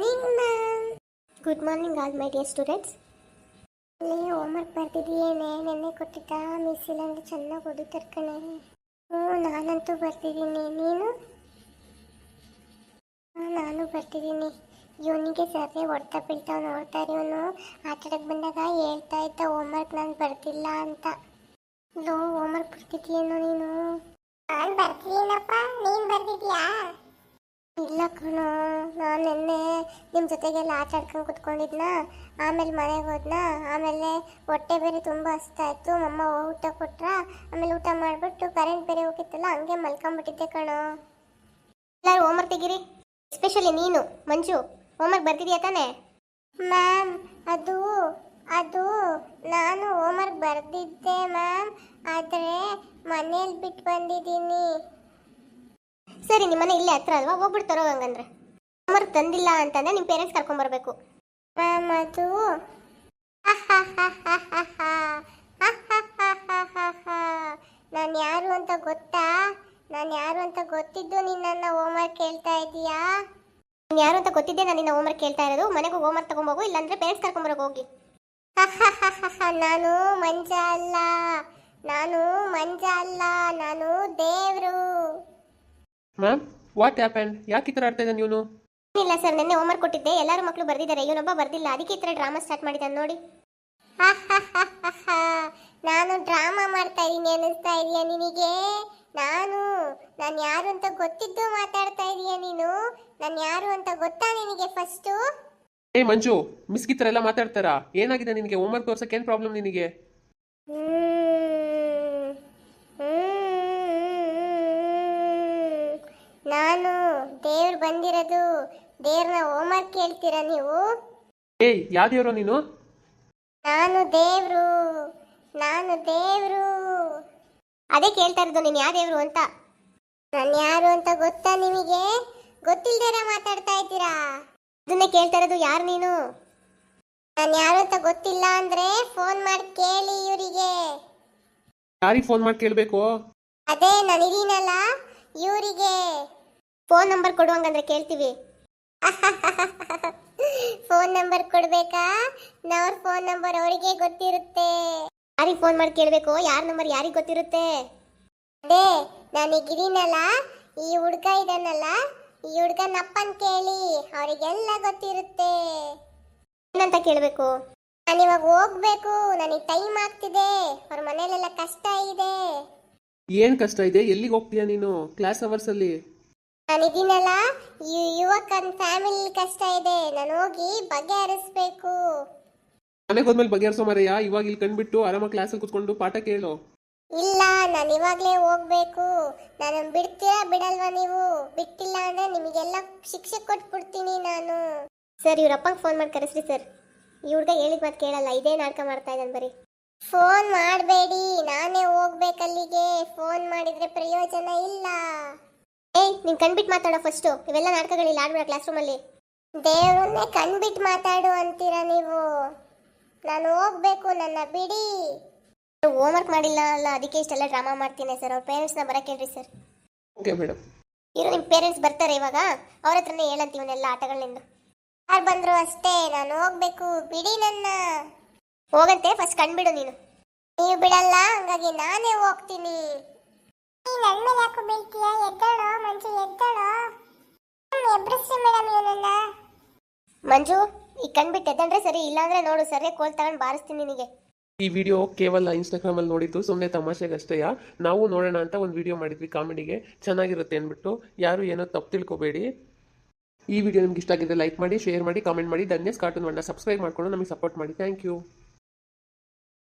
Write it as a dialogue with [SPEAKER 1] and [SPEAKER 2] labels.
[SPEAKER 1] Morning ma'am. Good morning all my dear students. ಇಲ್ಲಿ homework ಬರ್ತಿದ್ದೀಯೇನೆ? ನೆನ್ನೆ ಕೊಟ್ಟಿದ್ದ ಮಿಸ್ ಇಲ್ಲಾಂದ್ರೆ ಚೆನ್ನಾಗಿ ಓದಿತಾರೆ ಕಣೆ. ನಾನಂತೂ ಬರ್ತಿದ್ದೀನಿ. ನೀನು? ನಾನು ಬರ್ತಿದ್ದೀನಿ. ಇವನಿಗೆ ಸರಿ ಹೊಡ್ತಾ ಬೀಳ್ತಾವ ನೋಡ್ತಾರೆ. ಇವನು ಆಟಾಡಕ್ಕೆ ಬಂದಾಗ ಹೇಳ್ತಾ ಇದ್ದ ಹೋಮ್ವರ್ಕ್ ನಾನು ಬರ್ತಿಲ್ಲ ಅಂತ. ಲೋ, ಹೋಮ್ವರ್ಕ್ ಬರ್ತಿದ್ದೀಯೇನೋ ನೀನು? ನಾನು ಬರ್ತಿದ್ದೀನಪ್ಪ. ನೀನು ಬರ್ತಿದ್ಯಾ? ಇಲ್ಲ ಕಣೋ, ನಾನು ನಿನ್ನೆ ನಿಮ್ಮ ಜೊತೆಗೆಲ್ಲ ಆಟ ಆಡ್ಕೊಂಡು ಕುತ್ಕೊಂಡಿದ್ನ. ಆಮೇಲೆ ಮನೆಗೆ ಹೋದ್ನ. ಆಮೇಲೆ ಹೊಟ್ಟೆ ಬೇರೆ ತುಂಬ ಹಸ್ತಾಯಿತ್ತು. ಅಮ್ಮ ಊಟ ಕೊಟ್ರ. ಆಮೇಲೆ ಊಟ ಮಾಡಿಬಿಟ್ಟು ಕರೆಂಟ್ ಬೇರೆ ಹೋಗಿತ್ತಲ್ಲ, ಹಂಗೆ ಮಲ್ಕೊಂಬಿಟ್ಟಿದ್ದೆ ಕಣೋ. ಎಲ್ಲರೂ ಹೋಮ್ವರ್ಕ್ ತೆಗೀರಿ, ಎಸ್ಪೆಷಲಿ ನೀನು ಮಂಜು. ಹೋಮ್ವರ್ಕ್ ಬರ್ತಿದ್ಯಾ ತಾನೇ? ಮ್ಯಾಮ್, ಅದು ಅದು ನಾನು ಹೋಮ್ವರ್ಕ್ ಬರ್ದಿದ್ದೆ ಮ್ಯಾಮ್, ಆದರೆ ಮನೇಲಿ ಬಿಟ್ಟು ಬಂದಿದ್ದೀನಿ. ಸರಿ, ನಿಮ್ಮನೆ ಇಲ್ಲೇ ಹತ್ರ ಅಲ್ವಾ, ಹೋಗ್ಬಿಟ್ಟು ತರೋ. ಹಂಗಂದ್ರೆ ಹೋಮ್ವರ್ಕ್ ತಂದಿಲ್ಲ ಅಂತಂದ್ರೆ ನಿಮ್ಮ ಪೇರೆಂಟ್ಸ್ ಕರ್ಕೊಂಬರ್ಬೇಕು. ಮ್ಯಾಮ್, ಅದು ನಾನು ಯಾರು ಅಂತ ಗೊತ್ತಾ? ನಾನು ಯಾರು ಅಂತ ಗೊತ್ತಿದ್ದು ನಿನ್ನ ಹೋಮ್ವರ್ಕ್ ಕೇಳ್ತಾ ಇದೀಯಾ? ನೀನು ಯಾರು ಅಂತ ಗೊತ್ತಿದ್ದೆ ನಾನು ನಿನ್ನ ಹೋಮ್ವರ್ಕ್ ಕೇಳ್ತಾ ಇರೋದು. ಮನೆಗೆ ಹೋಮ್ವರ್ಕ್ ತಗೊಂಬೋಗು, ಇಲ್ಲಾಂದ್ರೆ ಪೇರೆಂಟ್ಸ್ ಕರ್ಕೊಂಬರೋಕೆ ಹೋಗಿ. ನಾನು ಮಂಜ ಅಲ್ಲ, ನಾನು ಮಂಜ ಅಲ್ಲ, ನಾನು ದೇವ್ರು.
[SPEAKER 2] Ma'am, what happen? ಯಾಕೆ ಈ ಥರ ಆಡ್ತಾ ಇದ್ದಾನೆ ಇವನು?
[SPEAKER 1] ಇಲ್ಲ ಸರ್, ನಿನ್ನೆ ಹೋಮ್ವರ್ಕ್ ಕೊಟ್ಟಿದ್ದೆ, ಎಲ್ಲರೂ ಮಕ್ಕಳು ಬರ್ದಿದ್ದಾರೆ, ಇವನೊಬ್ಬ ಬರ್ದಿಲ್ಲ, ಅದಕ್ಕೆ ಈ ಥರ ಡ್ರಾಮಾ ಸ್ಟಾರ್ಟ್ ಮಾಡಿದ್ದಾನೆ ನೋಡಿ. ನಾನು ಡ್ರಾಮಾ ಮಾಡ್ತಾ ಇದ್ದೀನಿ ಅನ್ನಿಸ್ತಾ ಇದೆಯಾ ನಿನಗೆ? ನಾನು ಯಾರು ಅಂತ ಗೊತ್ತಿದ್ದು ಮಾತಾಡ್ತಾ ಇದೀಯ ನೀನು? ನಾನು ಯಾರು ಅಂತ ಗೊತ್ತಾ ನಿನಗೆ ಫಸ್ಟು?
[SPEAKER 2] ಏ ಮಂಜು, ಮಿಸ್ ಈ ಥರ ಎಲ್ಲ ಮಾತಾಡ್ತಾರಾ? ಏನಾಗಿದೆ ನಿನಗೆ? ಹೋಮ್ವರ್ಕ್ ತೋರ್ಸಕ್ಕೆ ಏನು ಪ್ರಾಬ್ಲಮ್ ನಿನಗೆ?
[SPEAKER 1] ನಾನು ದೇವ್ರು ಬಂದಿರೋದು. ದೇವ್ರನ್ನ ಹೋಮ್ವರ್ಕ್ ಕೇಳ್ತೀರಾ ನೀವು?
[SPEAKER 2] ಏಯ್, ಯಾವ ದೇವ್ರು ನೀನು?
[SPEAKER 1] ನಾನು ದೇವ್ರು, ನಾನು ದೇವ್ರು. ಅದೇ ಕೇಳ್ತಾ ಇರೋದು, ನೀನು ಯಾವ ದೇವ್ರು ಅಂತ. ನಾನು ಯಾರು ಅಂತ ಗೊತ್ತಾ ನಿಮಗೆ? ಗೊತ್ತಿಲ್ದೇರ ಮಾತಾಡ್ತಾ ಇದ್ದೀರಾ? ಅದನ್ನೇ ಕೇಳ್ತಾ ಇರೋದು, ಯಾರು ನೀನು? ನಾನು ಯಾರು ಅಂತ ಗೊತ್ತಿಲ್ಲ ಅಂದ್ರೆ ಫೋನ್ ಮಾಡಿ ಕೇಳಿ ಇವರಿಗೆ.
[SPEAKER 2] ಯಾರಿಗೆ ಫೋನ್ ಮಾಡಿ ಕೇಳಬೇಕು?
[SPEAKER 1] ಅದೇ ನಾನು ಇದೀನಲ್ಲ, ಇವರಿಗೆ ಫೋನ್ ನಂಬರ್ ಕೊಡು, ಹಂಗಂದ್ರೆ ಕೇಳ್ತೀವಿ. ಫೋನ್ ನಂಬರ್ ಕೊಡ್ಬೇಕಾ? ಅವ್ರ ಫೋನ್ ನಂಬರ್ ಅವರಿಗೆ ಗೊತ್ತಿರುತ್ತೆ. ಯಾರಿಗೆ ಫೋನ್ ಮಾಡಿ ಕೇಳಬೇಕು? ಯಾರ ನಂಬರ್ ಯಾರಿಗೆ ಗೊತ್ತಿರುತ್ತೆ? ಅದೇ ನಾನೀಗಿದ್ದೀನಲ್ಲ, ಈ ಹುಡ್ಗ ಇದಾನಲ್ಲ, ಈ ಹುಡ್ಗನಪ್ಪನ್ ಕೇಳಿ, ಅವರಿಗೆಲ್ಲ ಗೊತ್ತಿರುತ್ತೆ. ಏನಂತ ಕೇಳಬೇಕು? ನಾನಿವಾಗ ಹೋಗ್ಬೇಕು, ನನಗೆ ಟೈಮ್ ಆಗ್ತಿದೆ, ಅವ್ರ ಮನೇಲೆಲ್ಲ ಕಷ್ಟ ಇದೆ.
[SPEAKER 2] ಏನು ಕಷ್ಟ ಇದೆ? ಎಲ್ಲಿಗೆ ಹೋಗ್ತೀಯಾ ನೀನು? ಕ್ಲಾಸ್ ಅವರ್ಸ್ ಅಲ್ಲಿ
[SPEAKER 1] ನಾನಿದ್ದೀನಲ್ಲ, ಯುವಕನ್ ಫ್ಯಾಮಿಲಿ ಕಷ್ಟ ಇದೆ, ನಾನು ಹೋಗಿ ಬಗೆಹರಿಸ್ಬೇಕು.
[SPEAKER 2] ಮನೆಗೆ ಹೋದ್ಮೇಲೆ ಬಗೆಹರಿಸೋ ಮರೆಯ, ಇವಾಗ ಇಲ್ಲಿ ಕಂಡ್ಬಿಟ್ಟು ಆರಾಮಾಗಿ ಕ್ಲಾಸಲ್ಲಿ ಕುತ್ಕೊಂಡು ಪಾಠ ಕೇಳು.
[SPEAKER 1] ಇಲ್ಲ, ನಾನು ಇವಾಗಲೇ ಹೋಗ್ಬೇಕು. ನಾನು ಬಿಡ್ತೀರಾ ಬಿಡಲ್ವಾ ನೀವು? ಬಿಟ್ಟಿಲ್ಲ ಅಂದ್ರೆ ನಿಮಗೆಲ್ಲ ಶಿಕ್ಷೆ ಕೊಟ್ಬಿಡ್ತೀನಿ ನಾನು. ಸರ್, ಇವ್ರ ಅಪ್ಪಂಗೆ ಫೋನ್ ಮಾಡಿ ಕರೆಸ್ರಿ ಸರ್. ಈ ಹುಡ್ಗ ಹೇಳಿದ ಮಾತು ಕೇಳಲ್ಲ, ಇದೇ ನಾಟಕ ಮಾಡ್ತಾ ಇದ್ದಾನೆ ಬರೀ. ಫೋನ್ ಮಾಡಬೇಡಿ, ನಾನೇ ಹೋಗ್ಬೇಕಲ್ಲಿಗೆ. ಫೋನ್ ಮಾಡಿದ್ರೆ ಪ್ರಯೋಜನ ಇಲ್ಲ. ಏಯ್, ನೀನು ಕಣ್ಬಿಟ್ಟು ಮಾತಾಡೋ ಫಸ್ಟು. ಇವೆಲ್ಲ ನಾಟಕಗಳಿಲ್ಲ, ಆಡ್ಬೇಡ ಕ್ಲಾಸ್ ರೂಮಲ್ಲಿ. ದೇವ್ರನ್ನೇ ಕಣ್ಬಿಟ್ಟು ಮಾತಾಡು ಅಂತೀರಾ ನೀವು? ನಾನು ಹೋಗ್ಬೇಕು, ನನ್ನ ಬಿಡಿ. ಹೋಮ್ವರ್ಕ್ ಮಾಡಿಲ್ಲ ಅಲ್ಲ, ಅದಕ್ಕೆ ಇಷ್ಟೆಲ್ಲ ಡ್ರಾಮಾ ಮಾಡ್ತೀನಿ ಸರ್. ಅವ್ರ ಪೇರೆಂಟ್ಸ್ನ ಬರಕ್ಕೆ ಹೇಳ್ರಿ ಸರ್.
[SPEAKER 2] Okay madam.
[SPEAKER 1] ಇರೋ ನಿಮ್ಮ ಪೇರೆಂಟ್ಸ್ ಬರ್ತಾರೆ ಇವಾಗ, ಅವ್ರ ಹತ್ರನೇ ಹೇಳಂತೀವನ್ನೆಲ್ಲ ಆಟಗಳನ್ನಿಂದ. ಯಾರು ಬಂದ್ರು ಅಷ್ಟೇ, ನಾನು ಹೋಗ್ಬೇಕು, ಬಿಡಿ ನನ್ನ. ಹೋಗಂತೆ, ಫಸ್ಟ್ ಕಣ್ಬಿಡು ನೀನು. ನೀವು ಬಿಡಲ್ಲ, ಹಂಗಾಗಿ ನಾನೇ ಹೋಗ್ತೀನಿ. ನನ್ನ ಮೇಲೆ ಯಾಕೋ ಬೀಳ್ತೀಯ? ಎದ್ದಳು ಮಂಜು, ಎದ್ದಳು. ಎಬ್ರಿಸ್ರಿ ಮೇಡಮ್ ಇವನನ್ನ. ಮಂಜು, ಈ ಕಣ್ಬಿಟ್ಟು ಎದ್ದಂಡ್ರೆ ಸರಿ, ಇಲ್ಲಾಂದ್ರೆ ನೋಡು ಸರಿ ಕೋಲ್ ತಗೊಂಡು ಬಾರಿಸ್ತೀನಿ ನಿನಗೆ.
[SPEAKER 2] ಈ ವಿಡಿಯೋ ಕೇವಲ ಇನ್ಸ್ಟಾಗ್ರಾಮಲ್ಲಿ ನೋಡಿದ್ದು, ಸುಮ್ಮನೆ ತಮಾಷೆಗಷ್ಟೇಯ. ನಾವು ನೋಡೋಣ ಅಂತ ಒಂದು ವಿಡಿಯೋ ಮಾಡಿದ್ವಿ ಕಾಮಿಡಿಗೆ, ಚೆನ್ನಾಗಿರುತ್ತೆ ಅಂದ್ಬಿಟ್ಟು. ಯಾರು ಏನೋ ತಪ್ಪು ತಿಳ್ಕೊಬೇಡಿ. ಈ ವಿಡಿಯೋ ನಿಮ್ಗೆ ಇಷ್ಟ ಆಗಿದ್ರೆ ಲೈಕ್ ಮಾಡಿ, ಶೇರ್ ಮಾಡಿ, ಕಾಮೆಂಟ್ ಮಾಡಿ. ಧನ್ಯಸ್ ಕಾರ್ಟೂನ್ ವರ್ಣ ಸಬ್ಸ್ಕ್ರೈಬ್ ಮಾಡ್ಕೊಂಡು ನಮಗೆ ಸಪೋರ್ಟ್ ಮಾಡಿ. Thank you.